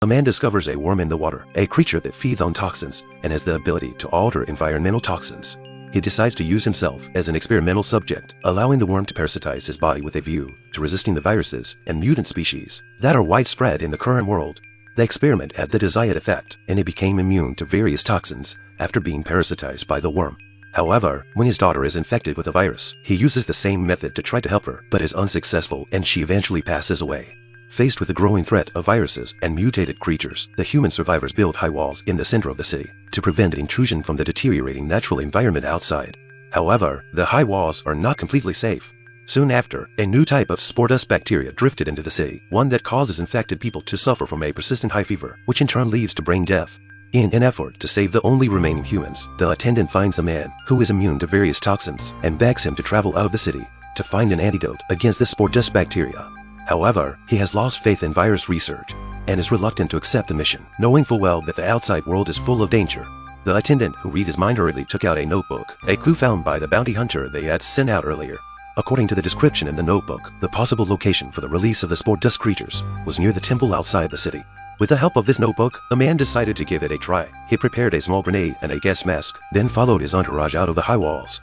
A man discovers a worm in the water, a creature that feeds on toxins and has the ability to alter environmental toxins. He decides to use himself as an experimental subject, allowing the worm to parasitize his body with a view to resisting the viruses and mutant species that are widespread in the current world. The experiment had the desired effect, and he became immune to various toxins after being parasitized by the worm. However, when his daughter is infected with a virus, he uses the same method to try to help her, but is unsuccessful and she eventually passes away. Faced with the growing threat of viruses and mutated creatures, the human survivors build high walls in the center of the city to prevent intrusion from the deteriorating natural environment outside. However, the high walls are not completely safe. Soon after, a new type of spore dust bacteria drifted into the city, one that causes infected people to suffer from a persistent high fever, which in turn leads to brain death. In an effort to save the only remaining humans, the attendant finds a man who is immune to various toxins and begs him to travel out of the city to find an antidote against the spore dust bacteria. However, he has lost faith in virus research and is reluctant to accept the mission, knowing full well that the outside world is full of danger. The attendant, who read his mind hurriedly, took out a notebook, a clue found by the bounty hunter they had sent out earlier. According to the description in the notebook, the possible location for the release of the spore dust creatures was near the temple outside the city. With the help of this notebook, the man decided to give it a try. He prepared a small grenade and a gas mask, then followed his entourage out of the high walls.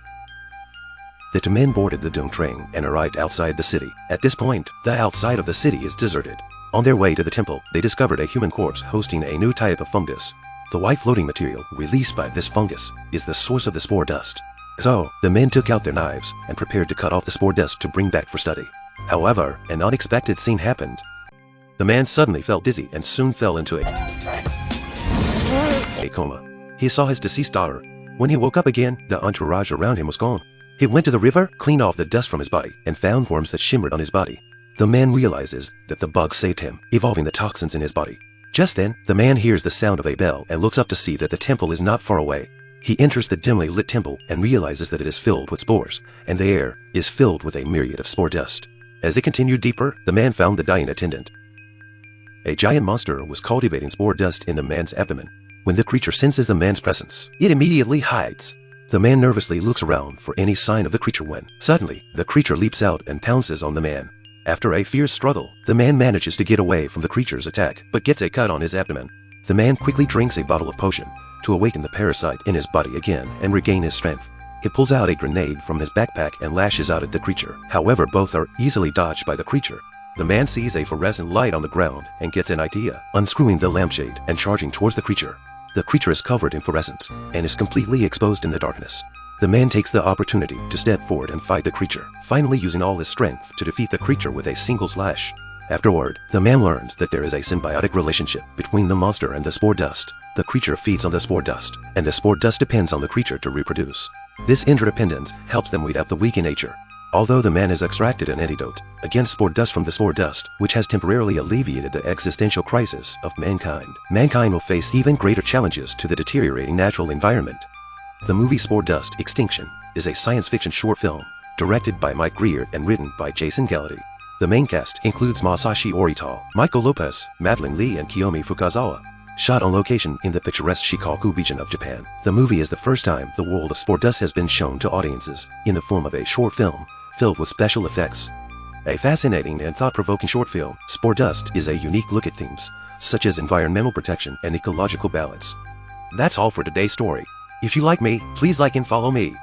The two men boarded the doomed train and arrived outside the city. At this point, the outside of the city is deserted. On their way to the temple, they discovered a human corpse hosting a new type of fungus. The white floating material released by this fungus is the source of the spore dust. So, the men took out their knives and prepared to cut off the spore dust to bring back for study. However, an unexpected scene happened. The man suddenly felt dizzy and soon fell into a coma. He saw his deceased daughter. When he woke up again, the entourage around him was gone. He went to the river, cleaned off the dust from his body, and found worms that shimmered on his body. The man realizes that the bug saved him, evolving the toxins in his body. Just then, the man hears the sound of a bell and looks up to see that the temple is not far away. He enters the dimly lit temple and realizes that it is filled with spores, and the air is filled with a myriad of spore dust. As it continued deeper, the man found the dying attendant. A giant monster was cultivating spore dust in the man's abdomen. When the creature senses the man's presence, it immediately hides. The man nervously looks around for any sign of the creature when, suddenly, the creature leaps out and pounces on the man. After a fierce struggle, the man manages to get away from the creature's attack, but gets a cut on his abdomen. The man quickly drinks a bottle of potion to awaken the parasite in his body again and regain his strength. He pulls out a grenade from his backpack and lashes out at the creature. However, both are easily dodged by the creature. The man sees a fluorescent light on the ground and gets an idea, unscrewing the lampshade and charging towards the creature. The creature is covered in fluorescence and is completely exposed in the darkness. The man takes the opportunity to step forward and fight the creature, finally using all his strength to defeat the creature with a single slash. Afterward, the man learns that there is a symbiotic relationship between the monster and the spore dust. The creature feeds on the spore dust, and the spore dust depends on the creature to reproduce. This interdependence helps them weed out the weak in nature. Although the man has extracted an antidote against spore dust from the spore dust, which has temporarily alleviated the existential crisis of mankind, mankind will face even greater challenges to the deteriorating natural environment. The movie Spore Dust Extinction is a science fiction short film directed by Mike Grier and written by Jason Gallaty. The main cast includes Masashi Orital, Michael Lopez, Madeleine Lee, and Kiyomi Fukazawa. Shot on location in the picturesque Shikoku region of Japan, the movie is the first time the world of spore dust has been shown to audiences in the form of a short film filled with special effects. A fascinating and thought-provoking short film, Spore Dust is a unique look at themes such as environmental protection and ecological balance. That's all for today's story. If you like me, please like and follow me.